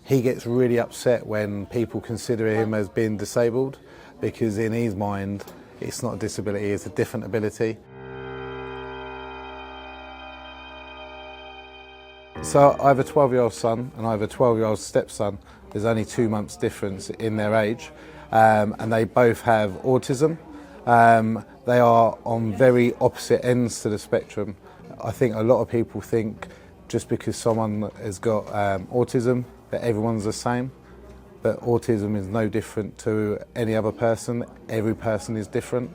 he gets really upset when people consider him as being disabled, because in his mind it's not a disability, it's a different ability. So I have a 12-year-old son and I have a 12-year-old stepson. There's only 2 months difference in their age, and they both have autism. They are on very opposite ends to the spectrum. I think a lot of people think just because someone has got autism that everyone's the same, but autism is no different to any other person. Every person is different.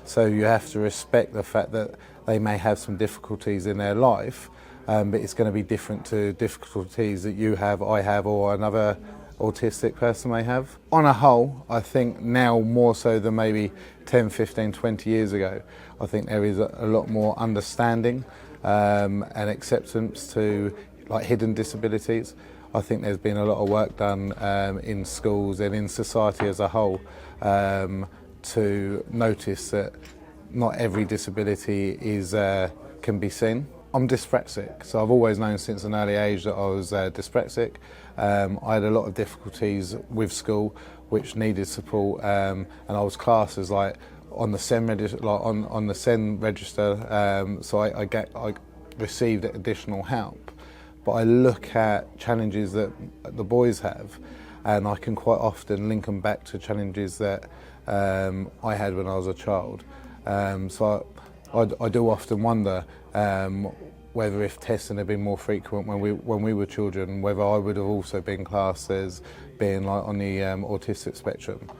So you have to respect the fact that they may have some difficulties in their life, but it's going to be different to difficulties that you have, I have, or another autistic person may have. On a whole, I think now more so than maybe 10, 15, 20 years ago, I think there is a lot more understanding and acceptance to like hidden disabilities. I think there's been a lot of work done in schools and in society as a whole to notice that not every disability can be seen. I'm dyspraxic, so I've always known since an early age that I was dyspraxic. I had a lot of difficulties with school which needed support, and I was classed as like on the SEN register, so I received additional help. But I look at challenges that the boys have, and I can quite often link them back to challenges that I had when I was a child. So I do often wonder whether if testing had been more frequent when we were children, whether I would have also been classed as being like on the autistic spectrum.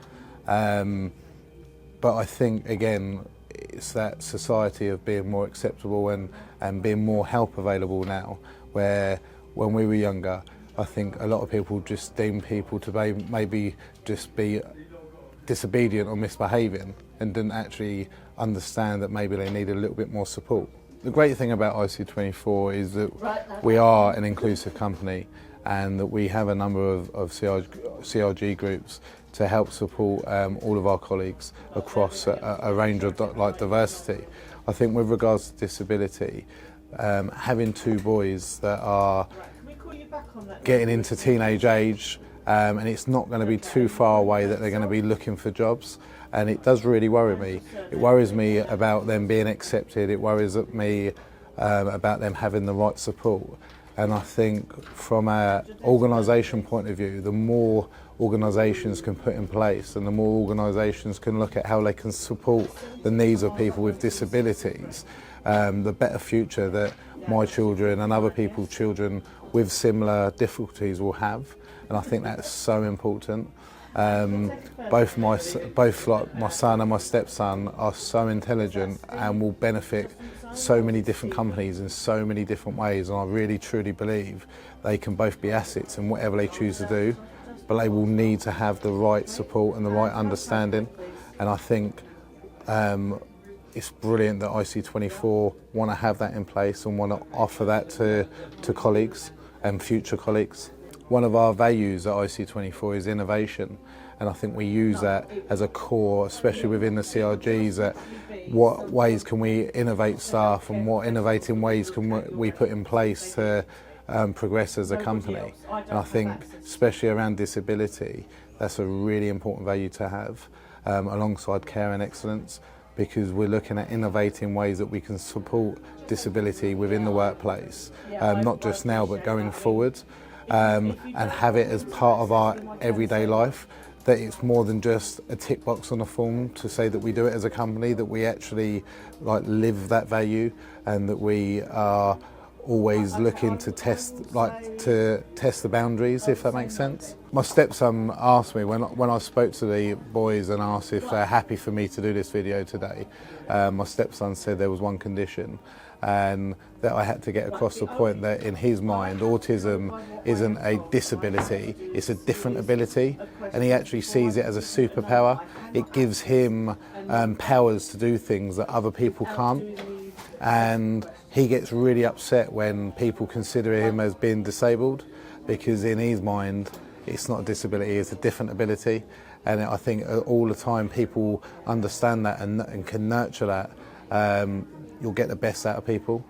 But I think again, it's that society of being more acceptable and being more help available now, where when we were younger, I think a lot of people just deemed people to maybe just be disobedient or misbehaving and didn't actually understand that maybe they needed a little bit more support. The great thing about IC24 is that we are an inclusive company and that we have a number of CRG groups to help support all of our colleagues across a range of like diversity. I think with regards to disability, having two boys that are getting into teenage age, and it's not going to be too far away that they're going to be looking for jobs, and it does really worry me. It worries me about them being accepted, it worries me about them having the right support. And I think from an organisation point of view, the more organisations can put in place and the more organisations can look at how they can support the needs of people with disabilities, the better future that my children and other people's children with similar difficulties will have. And I think that's so important. Both my son and my stepson are so intelligent and will benefit so many different companies in so many different ways, and I really truly believe they can both be assets in whatever they choose to do, but they will need to have the right support and the right understanding. And I think it's brilliant that IC24 want to have that in place and want to offer that to colleagues and future colleagues. One of our values at IC24 is innovation, and I think we use that as a core, especially within the CRGs, that what ways can we innovate staff and what innovating ways can we put in place to progress as a company. And I think especially around disability, that's a really important value to have alongside care and excellence, because we're looking at innovating ways that we can support disability within the workplace, not just now but going forward. And have it as part of our everyday life, that it's more than just a tick box on a form to say that we do it as a company, that we actually like live that value, and that we are always looking to test the boundaries, if that makes sense. My stepson asked me when I spoke to the boys and asked if they're happy for me to do this video today. My stepson said there was one condition, and that I had to get across the point that in his mind autism isn't a disability, it's a different ability, and he actually sees it as a superpower. It gives him powers to do things that other people can't, and he gets really upset when people consider him as being disabled, because in his mind it's not a disability, it's a different ability. And I think all the time people understand that and can nurture that, you'll get the best out of people.